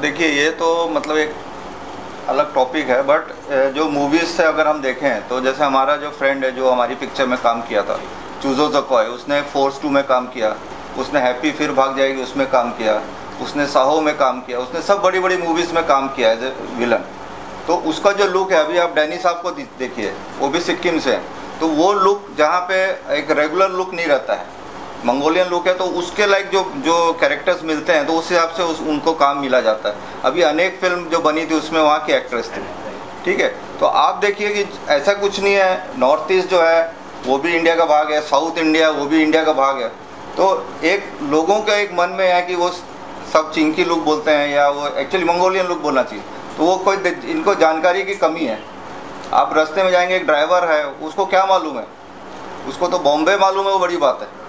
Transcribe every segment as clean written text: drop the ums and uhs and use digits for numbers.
देखिए, ये तो मतलब एक अलग टॉपिक है, बट जो मूवीज़ से अगर हम देखें तो जैसे हमारा जो फ्रेंड है जो हमारी पिक्चर में काम किया था, चूज़ो ज़कोय, उसने फोर्स 2 में काम किया, उसने हैप्पी फिर भाग जाएगी उसमें काम किया, उसने साहो में काम किया, उसने सब बड़ी बड़ी मूवीज़ में काम किया एज ए विलन। तो उसका जो लुक है, अभी आप डैनी साहब को देखिए, वो भी सिक्किम से हैं, तो वो लुक जहाँ पे एक रेगुलर लुक नहीं रहता है, मंगोलियन लुक है, तो उसके लाइक जो कैरेक्टर्स मिलते हैं तो उस हिसाब से उनको काम मिला जाता है। अभी अनेक फिल्म जो बनी थी उसमें वहाँ की एक्ट्रेस थी, ठीक है। तो आप देखिए कि ऐसा कुछ नहीं है, नॉर्थ ईस्ट जो है वो भी इंडिया का भाग है, साउथ इंडिया वो भी इंडिया का भाग है। तो एक लोगों का एक मन में है कि वो सब चिंकी लुक बोलते हैं या वो एक्चुअली मंगोलियन लुक बोलना चाहिए, तो वो कोई इनको जानकारी की कमी है। आप रास्ते में जाएंगे, एक ड्राइवर है, उसको क्या मालूम है, उसको तो बॉम्बे मालूम है, वो बड़ी बात है।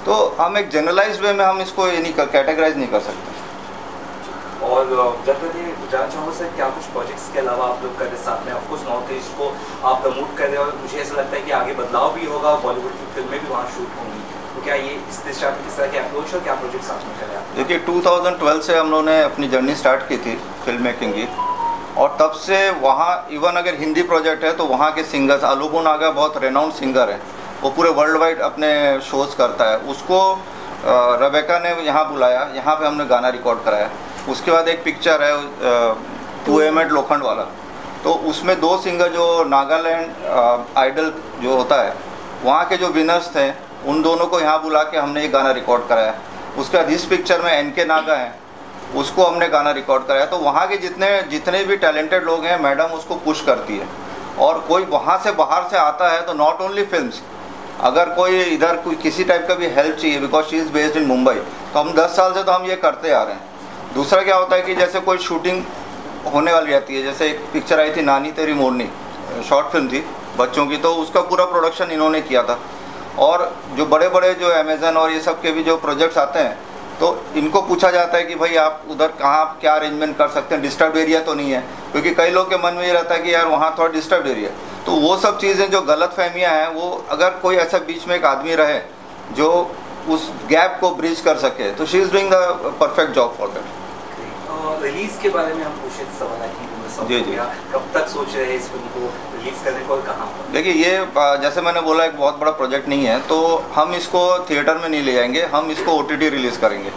तो हम एक जनरलाइज वे में हम इसको ये नहीं कैटेगराइज नहीं कर सकते। और जब मैं ये जानना चाहूँगा सर, क्या कुछ प्रोजेक्ट्स के अलावा आप लोग कर रहे साथ में, ऑफकोर्स नॉर्थ ईस्ट को आप प्रमोट कर रहे हैं और मुझे ऐसा लगता है कि आगे बदलाव भी होगा, बॉलीवुड की फिल्में भी वहाँ शूट होंगी, तो क्या ये इस दिशा में किस तरह के अप्रोच और क्या प्रोजेक्ट साथ में कर रहे हैं? देखिए, 2012 से हम लोगों ने अपनी जर्नी स्टार्ट की थी फिल्म मेकिंग की, और तब से वहाँ इवन अगर हिंदी प्रोजेक्ट है तो वहाँ के सिंगर्स, अलुबो नागा बहुत रेनाउंड सिंगर है, वो पूरे वर्ल्ड वाइड अपने शोज़ करता है, उसको रेबेका ने यहाँ बुलाया, यहाँ पे हमने गाना रिकॉर्ड कराया। उसके बाद एक पिक्चर है 2 लोखंड वाला, तो उसमें 2 सिंगर जो नागालैंड आइडल जो होता है वहाँ के जो विनर्स थे, उन दोनों को यहाँ बुला के हमने ये गाना रिकॉर्ड कराया। उसके बाद इस पिक्चर में NK नागा हैं, उसको हमने गाना रिकॉर्ड कराया। तो वहाँ के जितने भी टैलेंटेड लोग हैं, मैडम उसको पुश करती है। और कोई वहाँ से बाहर से आता है तो नॉट ओनली फिल्म्स, अगर कोई इधर कोई किसी टाइप का भी हेल्प चाहिए, because she is based in Mumbai, तो हम 10 साल से तो हम ये करते आ रहे हैं। दूसरा क्या होता है कि जैसे कोई शूटिंग होने वाली रहती है, जैसे एक पिक्चर आई थी नानी तेरी मोरनी, शॉर्ट फिल्म थी बच्चों की, तो उसका पूरा प्रोडक्शन इन्होंने किया था। और जो बड़े बड़े जो अमेज़न और ये सब के भी जो प्रोजेक्ट्स आते हैं, तो इनको पूछा जाता है कि भाई आप उधर कहाँ क्या अरेंजमेंट कर सकते हैं, डिस्टर्ब एरिया तो नहीं है, क्योंकि कई लोग के मन में ये रहता है कि यार वहाँ थोड़ा डिस्टर्ब एरिया। तो वो सब चीज़ें जो गलत फहमियाँ हैं, वो अगर कोई ऐसा बीच में एक आदमी रहे जो उस गैप को ब्रिज कर सके, तो she is doing the perfect job for that. Release के बारे में हम पूछे सवाल है कि जी, कब तक सोच रहे हैं इस फिल्म को रिलीज करने को और कहाँ पर? देखिए, ये जैसे मैंने बोला एक बहुत बड़ा प्रोजेक्ट नहीं है, तो हम इसको थिएटर में नहीं ले जाएंगे, हम इसको OTT रिलीज़ करेंगे।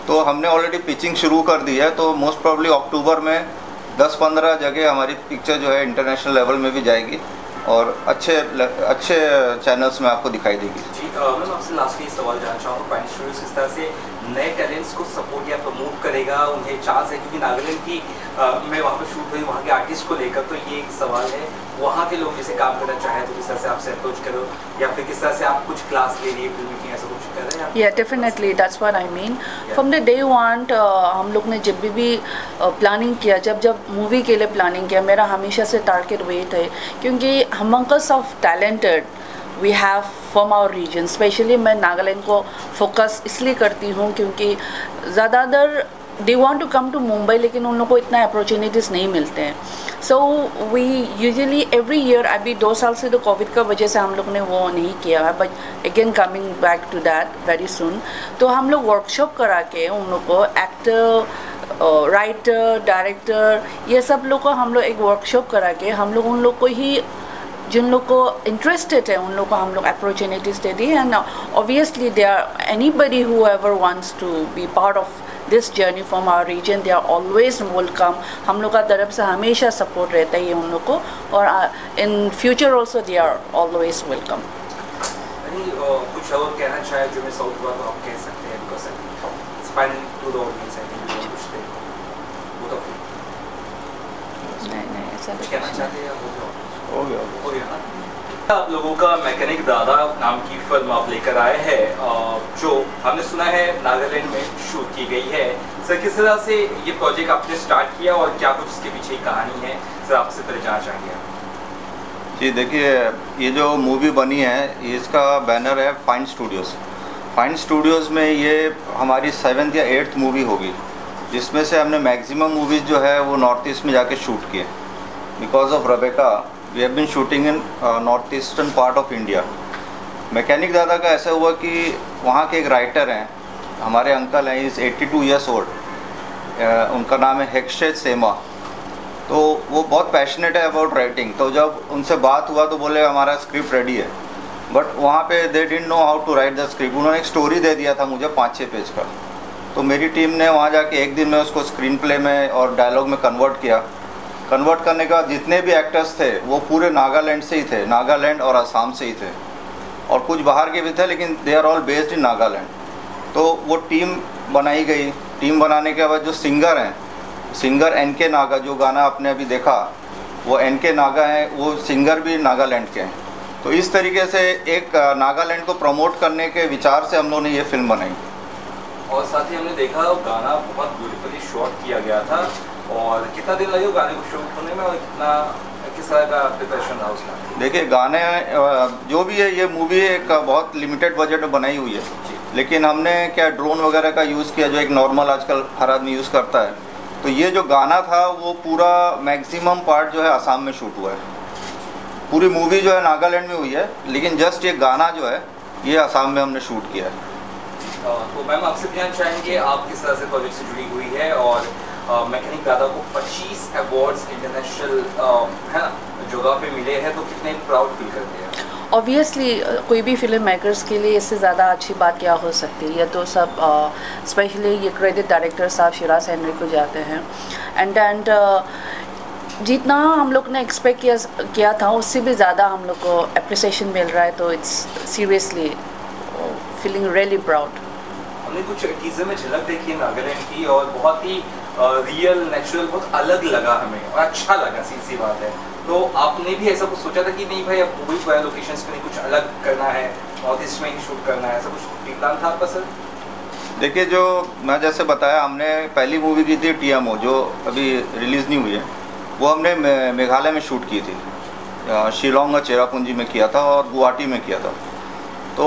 तो हमने ऑलरेडी पिचिंग शुरू कर दी है, तो मोस्ट प्रॉब्ली अक्टूबर में 10-15 जगह हमारी पिक्चर जो है इंटरनेशनल लेवल में भी जाएगी और अच्छे चैनल्स में आपको दिखाई देगी। जी मैम, आपसे लास्टली सवाल जानना चाहूँगा, पाइन स्टूडियोज किस तरह से नए टैलेंट्स को सपोर्ट या प्रमोट करेगा, उन्हें चांस है, क्योंकि नागालैंड की मैं वहाँ पर शूट हुई वहाँ के आर्टिस्ट को लेकर, तो ये एक सवाल है, वहाँ के लोग जैसे काम करना चाहें तो किस तरह से आपसे अप्रोच करो, या फिर किस तरह से आप कुछ क्लास ले लिए फिल्म मेकिंग, ऐसा कुछ कर रहे हैं? या definitely, that's what I mean. From the day one हम लोग ने जब भी प्लानिंग किया, जब मूवी के लिए प्लानिंग किया, मेरा हमेशा से टारगेट वही थे, क्योंकि humongous of talented we have from our region. Specially मैं नागालैंड को फोकस इसलिए करती हूँ क्योंकि ज़्यादातर they want to come to Mumbai, लेकिन उन लोगों को इतना अपॉर्चुनिटीज़ नहीं मिलते हैं। So we usually every year, अभी 2 साल से तो कोविड का वजह से हम लोग ने वो नहीं किया है, but again coming back to that very soon. तो हम लोग वर्कशॉप करा के उन लोग को, एक्टर, राइटर, डायरेक्टर, ये सब लोग को हम लोग एक वर्कशॉप करा के हम लोग उन लोग को ही, जिन लोग को इंटरेस्टेड है उन लोग को हम लोग अपॉर्चुनिटीज दे दी। And obviously they are anybody who ever wants to be part of this journey from our region, they are always welcome. हम लोग का तरफ से हमेशा सपोर्ट रहता है उन लोग को, और in future also they are always welcome. कुछ और कहना चाहे जो मैं साउथ वाला आप कह सकते हैं, because it's final to the audience, I think कुछ बोथ ऑफ यू नहीं ऐसा कुछ कहना चाहते हैं? हो गया ना? आप लोगों का मैकेनिक दादा नाम की फिल्म आप लेकर आए हैं, जो हमने सुना है नागालैंड में शूट की गई है। सर किस तरह से ये प्रोजेक्ट आपने स्टार्ट किया और क्या कुछ इसके पीछे की कहानी है, सर आपसे पहले जानना चाहेंगे। जी देखिए, ये जो मूवी बनी है इसका बैनर है फाइन स्टूडियोज़। फाइन स्टूडियोज़ में ये हमारी 7th या 8th मूवी होगी, जिसमें से हमने मैक्सिमम मूवीज़ जो है वो नॉर्थ ईस्ट में जाके शूट किए। Because of Rebecca we have been shooting in north eastern part of India. Mechanic दादा का ऐसा हुआ कि वहाँ के एक राइटर हैं, हमारे अंकल हैं, इज़ 82 ईयर्स ओल्ड, उनका नाम है हेक्शे सेमा। तो वो बहुत पैशनेट है अबाउट राइटिंग। तो जब उनसे बात हुआ तो बोले हमारा स्क्रिप्ट रेडी है, बट वहाँ पे they didn't know how to write the script. उन्होंने एक स्टोरी दे दिया था मुझे 5-6 पेज का। तो मेरी टीम ने वहाँ जाके एक दिन में उसको स्क्रीन प्ले में और डायलॉग में कन्वर्ट किया। कन्वर्ट करने के बाद जितने भी एक्टर्स थे वो पूरे नागालैंड से ही थे, नागालैंड और असम से ही थे, और कुछ बाहर के भी थे, लेकिन they are all based in Nagaland. तो वो टीम बनाई गई। टीम बनाने के बाद जो सिंगर हैं, सिंगर NK नागा, जो गाना आपने अभी देखा वो NK नागा हैं, वो सिंगर भी नागालैंड के हैं। तो इस तरीके से एक नागालैंड को प्रमोट करने के विचार से हम लोगों ने ये फिल्म बनाई। और साथ ही हमने देखा गाना बहुत ब्यूटीफुली शॉट किया गया था। और कितना दिन लगे गाने को शूट होने में और किस तरह का प्रिपरेशन था उसका? देखिए गाने जो भी है, ये मूवी एक बहुत लिमिटेड बजट में बनाई हुई है, लेकिन हमने क्या ड्रोन वगैरह का यूज़ किया जो एक नॉर्मल आजकल हर आदमी यूज़ करता है। तो ये जो गाना था वो पूरा मैक्सिमम पार्ट जो है असम में शूट हुआ है। पूरी मूवी जो है नागालैंड में हुई है, लेकिन जस्ट ये गाना जो है ये असम में हमने शूट किया है। तो मैम आपसे जानना चाहेंगे आप किस तरह से प्रोजेक्ट से जुड़ी हुई है, और मैकेनिक दादा को 25 अवार्ड्स इंटरनेशनल है ना जगह पे मिले हैं, तो कितने प्राउड फील करते हैं? ऑब्वियसली कोई भी फिल्म मेकर्स के लिए इससे ज़्यादा अच्छी बात क्या हो सकती है। ये तो सब स्पेशली ये क्रेडिट डायरेक्टर साहब शिराज हेनरी को जाते हैं। एंड जितना हम लोग ने एक्सपेक्ट किया था उससे भी ज़्यादा हम लोग को अप्रिसिएशन मिल रहा है। तो it's seriously feeling really proud. हमने कुछ टीजर में झलक देखी है नागालैंड की, और बहुत ही रियल नेचुरल, बहुत अलग लगा हमें और अच्छा लगा, सीधी बात है। तो आपने भी ऐसा कुछ सोचा था कि नहीं भाई अब मूवी को लोकेशंस पे नहीं कुछ अलग करना है, नॉर्थ ईस्ट में ही शूट करना है, ऐसा कुछ प्लान था आपका सर? देखिए, जो मैं जैसे बताया, हमने पहली मूवी की थी TMO, जो अभी रिलीज़ नहीं हुई है, वो हमने मेघालय में शूट की थी। शिलोंग और चेरापूंजी में किया था और गुवाहाटी में किया था। तो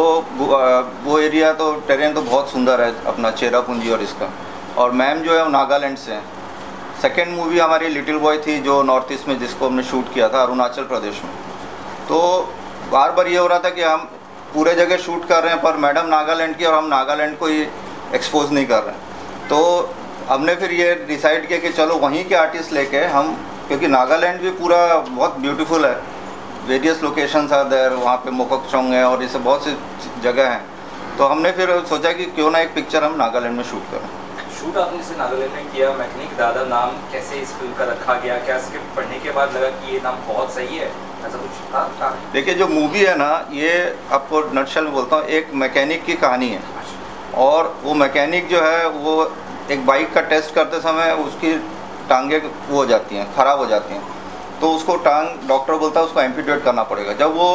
वो एरिया तो टेरेन तो बहुत सुंदर है अपना चेरापूंजी और इसका। और मैम जो है वो नागालैंड से हैं। सेकेंड मूवी हमारी लिटिल बॉय थी जो नॉर्थ ईस्ट में, जिसको हमने शूट किया था अरुणाचल प्रदेश में। तो बार बार ये हो रहा था कि हम पूरे जगह शूट कर रहे हैं पर मैडम नागालैंड की और हम नागालैंड को ही एक्सपोज नहीं कर रहे हैं। तो हमने फिर ये डिसाइड किया कि चलो वहीं के आर्टिस्ट लेके हम, क्योंकि नागालैंड भी पूरा बहुत ब्यूटीफुल है, वेरियस लोकेशंस आर देयर, वहाँ पे मोकोकचोंग है और ऐसे बहुत सी जगह हैं। तो हमने फिर सोचा कि क्यों ना एक पिक्चर हम नागालैंड में शूट करें। शूट आपने इसे नागालैंड में किया, मैकेनिक दादा नाम कैसे इस फिल्म का रखा गया? क्या स्क्रिप्ट पढ़ने के बाद लगा कि ये नाम बहुत सही है, ऐसा कुछ था? देखिए, जो मूवी है ना, ये आपको नटशल में बोलता हूँ, एक मैकेनिक की कहानी है। और वो मैकेनिक जो है वो एक बाइक का टेस्ट करते समय उसकी टांगें वो हो जाती हैं, ख़राब हो जाती हैं। तो उसको टांग डॉक्टर बोलता है उसको एम्पूटेट करना पड़ेगा। जब वो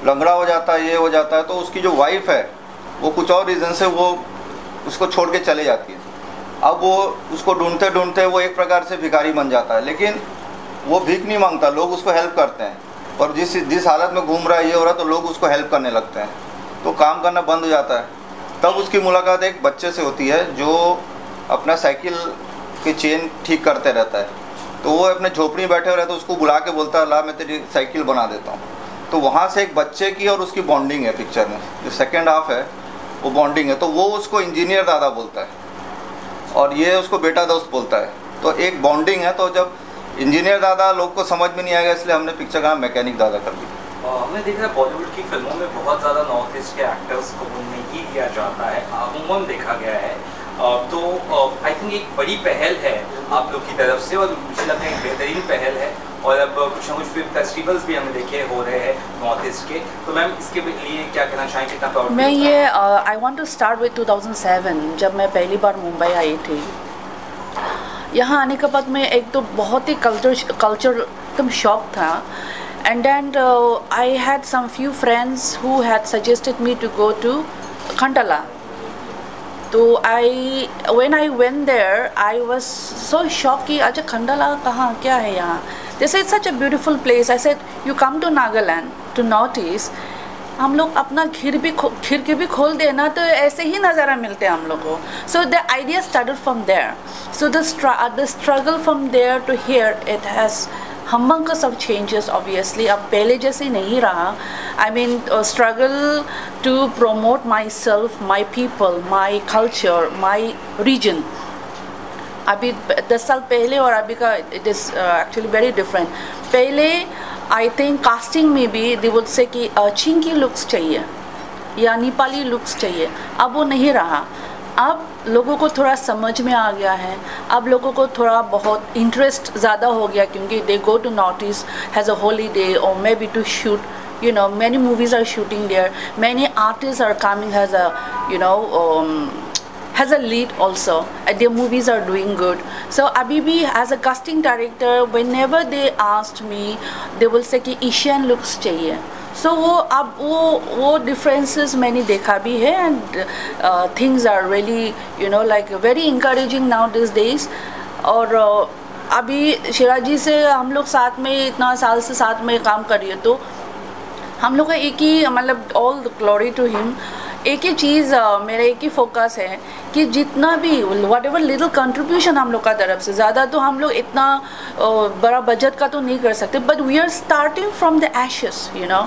लंगड़ा हो जाता है, ये हो जाता है, तो उसकी जो वाइफ है वो कुछ और रीज़न से वो उसको छोड़ के चले जाती है। अब वो उसको ढूंढते ढूंढते वो एक प्रकार से भिखारी बन जाता है, लेकिन वो भीख नहीं मांगता, लोग उसको हेल्प करते हैं। और जिस हालत में घूम रहा है, ये हो रहा है, तो लोग उसको हेल्प करने लगते हैं। तो काम करना बंद हो जाता है। तब उसकी मुलाकात एक बच्चे से होती है जो अपना साइकिल की चेन ठीक करते रहता है। तो वो अपने झोपड़ी में बैठे रहते, उसको बुला के बोलता है ला मैं तेरी साइकिल बना देता हूँ। तो वहाँ से एक बच्चे की और उसकी बॉन्डिंग है पिक्चर में, जो सेकेंड हाफ है वो बॉन्डिंग है। तो वो उसको इंजीनियर दादा बोलता है और ये उसको बेटा दोस्त बोलता है। तो एक बॉन्डिंग है। तो जब इंजीनियर दादा लोग को समझ में नहीं आएगा, इसलिए हमने पिक्चर का नाम मैकेनिक दादा कर दिया। हमने देखा है बॉलीवुड की फिल्मों में बहुत ज़्यादा नॉर्थ ईस्ट के एक्टर्स को नहीं लिया जाता है, अमूमन देखा गया है। तो आई थिंक एक बड़ी पहल है आप लोग की तरफ से, और मुझे लगता है एक बेहतरीन पहल है। और अब कुछ ना कुछ फेस्टिवल्स भी हमने देखे हो रहे हैं नॉर्थ ईस्ट के। तो मैम इसके लिए क्या कहना चाहेंगे? कितना प्राउड? मैं ये I want to start with 2007, जब मैं पहली बार मुंबई आई थी। यहाँ आने के बाद में एक तो बहुत ही कल्चर एकदम शॉक था And then I had some few friends who had suggested me to go to Khandala. So when I went there, I was so shocked कि अच्छा Khandala कहाँ क्या है यहाँ? They said it's such a beautiful place. I said you come to Nagaland, to Northeast. हम लोग अपना खिड़की भी खोल देना तो ऐसे ही नज़ारा मिलते हैं हम लोग को. So the idea started from there. So the struggle from there to here, it has humongous of changes obviously. अब पहले जैसे नहीं रहा. I mean struggle to promote myself, my people, my culture, my region. अभी 10 साल पहले और अभी का it is actually very different. पहले I think कास्टिंग में भी they would say कि चिंकी लुक्स चाहिए या नेपाली लुक्स चाहिए. अब वो नहीं रहा. अब लोगों को थोड़ा समझ में आ गया है. अब लोगों को थोड़ा बहुत इंटरेस्ट ज़्यादा हो गया क्योंकि they go to Northeast has a holiday or maybe to shoot. You know, many movies are shooting there. Many artists are coming as a, you know, has a lead also. Their movies are doing good. So Abibi as a casting director, whenever they asked me, they will say कि Asian looks चाहिए. So वो अब वो differences मैंने देखा भी है and things are really, you know, like very encouraging now these days. और अभी शिराजी से हम लोग साथ में इतना साल से साथ में काम कर रही है तो हम लोग का एक ही मतलब ऑल ग्लोरी टू हिम. एक ही चीज़ मेरा एक ही फोकस है कि जितना भी वट एवर लिटिल कंट्रीब्यूशन हम लोग का तरफ से, ज़्यादा तो हम लोग इतना बड़ा बजट का तो नहीं कर सकते, but we are starting from the ashes, you know,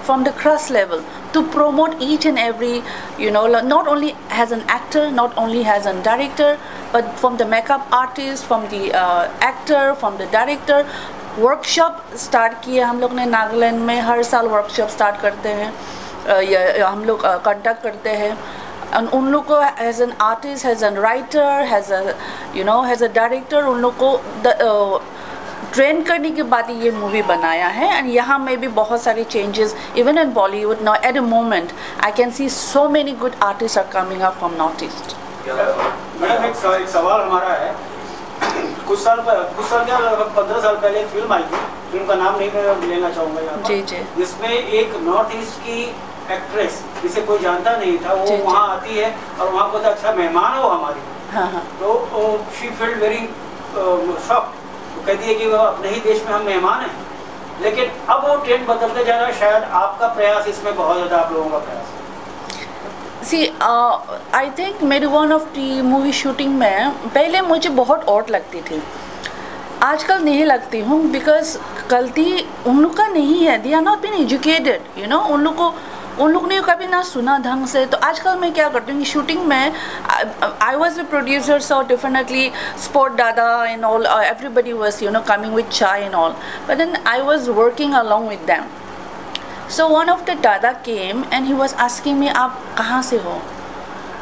from the crust level to promote each and every, you know, not only as an actor, not only as a director, but from the makeup artist, from the actor, from the director. Workshop start किए हम लोग ने नागालैंड में. हर साल workshop start करते हैं या हम लोग कंडक्ट करते हैं. उन लोग को as an artist, as an writer, has a, you know, has a director, उन लोग को ट्रेन करने के बाद ये मूवी बनाया है. एंड यहाँ में भी बहुत सारे changes even in Bollywood now at a moment I can see so many good artist are coming up from north east. Madam एक सवाल हमारा है. कुछ साल क्या लगभग 15 साल पहले एक फिल्म आई थी, फिल्म का नाम नहीं मैं लेना चाहूँगा यहाँ पर, जिसमें एक नॉर्थ ईस्ट की एक्ट्रेस जिसे कोई जानता नहीं था वो वहाँ आती है और वहाँ बहुत अच्छा मेहमान हो हमारी. हाँ. तो शी फील्ड वेरी शॉक. तो कहती है कि वो अपने ही देश में हम मेहमान हैं. लेकिन अब वो ट्रेंड बदलते जा रहा है. शायद आपका प्रयास इसमें बहुत ज़्यादा, आप लोगों का प्रयास. सी आई थिंक मेरी one of the movie shooting में पहले मुझे बहुत ऑड लगती थी, आजकल नहीं लगती हूँ. बिकॉज गलती उन लोग का नहीं है. They are not been educated, you know. उन लोग ने कभी ना सुना ढंग से. तो आजकल मैं क्या करती हूँ शूटिंग में, I was the producer, so definitely support Dada and all, everybody was, you know, coming with chai and all, but then I was working along with them. So one of the dada came and he was asking me, आप कहाँ से हो?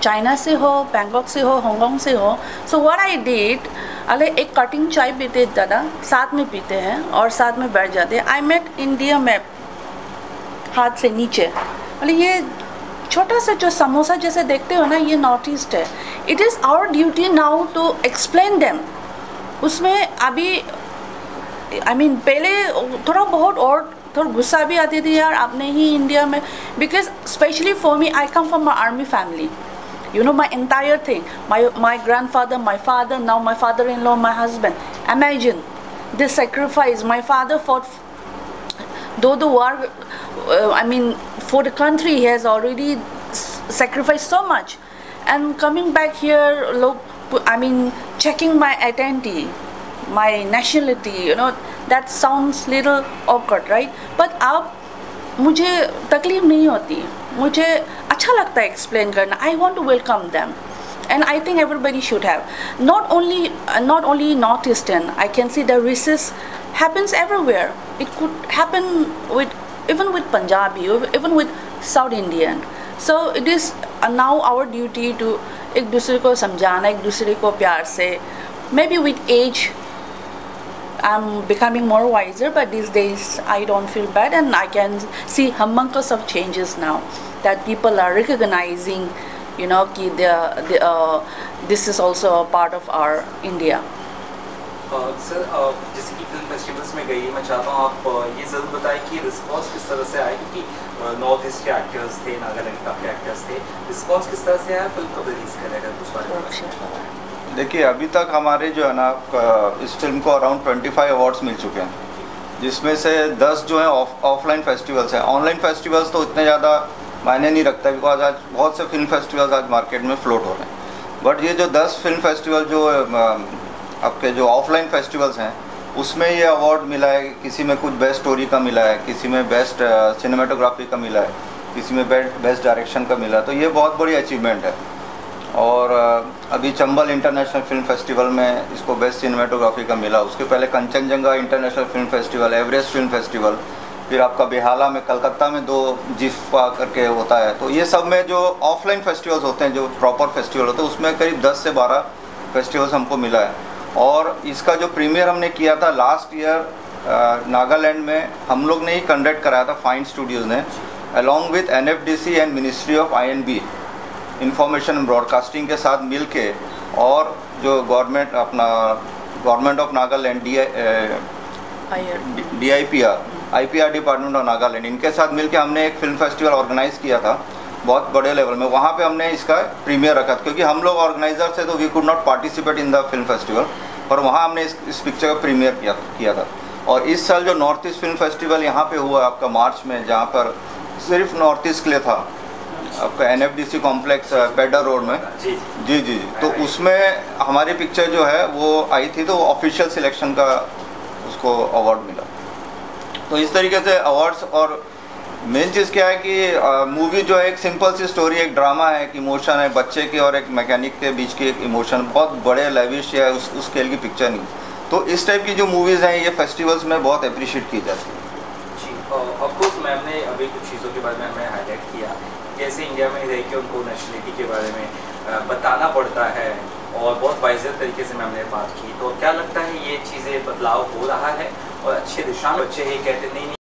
China से हो, Bangkok से हो, Hong Kong से हो? So what I did, अरे एक कटिंग चाय पीते दादा, साथ में पीते हैं और साथ में बैठ जाते हैं. I met India मैप हाथ से नीचे. अरे ये छोटा सा जो समोसा जैसे देखते हो ना, ये नॉर्थ ईस्ट है. It is our duty now to explain them. उसमें अभी I mean पहले थोड़ा बहुत और थोड़ा गुस्सा भी आती थी यार आपने ही इंडिया में. Because specially for me, I come from my army family, you know, my entire thing, my grandfather, my father, now my father-in-law, my husband. Imagine this sacrifice. My father fought, though the war, I mean for the country, he has already sacrificed so much, and coming back here, look, I mean checking my identity, my nationality, you know, that sounds little awkward, right? But अब मुझे तकलीफ नहीं होती, मुझे अच्छा लगता है explain करना. I want to welcome them, and I think everybody should have. Not only Northeastern. I can see the racism happens everywhere. It could happen even with Punjabi, even with South Indian. So it is now our duty to एक दूसरे को समझाना, एक दूसरे को प्यार से. Maybe with age I'm becoming more wiser, but these days I don't feel bad, and I can see humongous of changes now that people are recognizing, you know, कि this is also a part of our India. Sir जैसे कि film festivals में गई, मैं चाहता हूँ आप ये ज़रूर बताएं कि रिस्पॉन्स किस तरह से आया, क्योंकि नॉर्थ ईस्ट के एक्टर्स थे, नागालैंड के काफ़ी एक्टर्स थे, रिस्पॉन्स किस तरह से आया, फिल्म कब रिलीज़ करेगा कुछ बारे? देखिए अभी तक हमारे जो है ना इस फिल्म को अराउंड 25 अवार्ड्स मिल चुके हैं, जिसमें से 10 जो हैं ऑफलाइन फेस्टिवल्स हैं। ऑनलाइन फेस्टिवल्स तो इतने ज़्यादा मायने नहीं रखता, बिकॉज आज बहुत से फिल्म फेस्टिवल्स आज मार्केट में फ्लोट हो रहे हैं। बट ये जो 10 फिल्म फेस्टिवल जो आपके जो ऑफलाइन फेस्टिवल्स हैं उसमें ये अवार्ड मिला है। किसी में कुछ बेस्ट स्टोरी का मिला है, किसी में बेस्ट सिनेमेटोग्राफी का मिला है, किसी में बेस्ट डायरेक्शन का मिला है। तो ये बहुत बड़ी अचीवमेंट है। और अभी चंबल इंटरनेशनल फिल्म फेस्टिवल में इसको बेस्ट सिनेमेटोग्राफी का मिला। उसके पहले Kanchenjunga international film festival, Everest film festival, फिर आपका बेहाला में, कलकत्ता में 2 जिफ्पा करके होता है। तो ये सब में जो ऑफलाइन फेस्टिवल्स होते हैं, जो प्रॉपर फेस्टिवल होते हैं, उसमें करीब 10 से 12 फेस्टिवल्स हमको मिला है। और इसका जो प्रीमियर हमने किया था लास्ट ईयर नागालैंड में, हम लोग ने ही कंडक्ट कराया था, फाइन स्टूडियोज़ ने, along with NFDC and ministry of INB information and broadcasting के साथ मिल के, और जो government of Nagaland IPR department of Nagaland, इनके साथ मिलके हमने एक फिल्म फेस्टिवल ऑर्गेनाइज किया था बहुत बड़े लेवल में। वहाँ पे हमने इसका प्रीमियर रखा था, क्योंकि हम लोग ऑर्गेनाइजर थे तो we could not participate in the film festival, पर वहाँ हमने इस पिक्चर का प्रीमियर किया था। और इस साल जो नॉर्थ ईस्ट फिल्म फेस्टिवल यहाँ पे हुआ आपका मार्च में, जहाँ पर सिर्फ नॉर्थ ईस्ट के लिए था, आपका NFDC कॉम्प्लेक्स पेडर रोड में, जी, तो उसमें हमारी पिक्चर जो है वो आई थी, तो ऑफिशियल सिलेक्शन का उसको अवार्ड मिला। तो इस तरीके से अवार्ड्स। और मेन चीज़ क्या है कि मूवी जो है एक सिंपल सी स्टोरी, एक ड्रामा है, एक इमोशन है, बच्चे के और एक मैकेनिक के बीच की एक इमोशन, बहुत बड़े लेविश है उस स्केल की पिक्चर नहीं। तो इस टाइप की जो मूवीज़ हैं ये फेस्टिवल्स में बहुत अप्रिशिएट की जाती है। जी, ऑफकोर्स मैम ने अभी कुछ चीज़ों के बारे में हमें हाईलाइट किया, जैसे इंडिया में रह के उनको नेशनलिटी के बारे में बताना पड़ता है, और बहुत वाइजर तरीके से मैम ने बात की। तो क्या लगता है ये चीज़ें बदलाव हो रहा है और अच्छे दिशा में? बच्चे ये कहते नहीं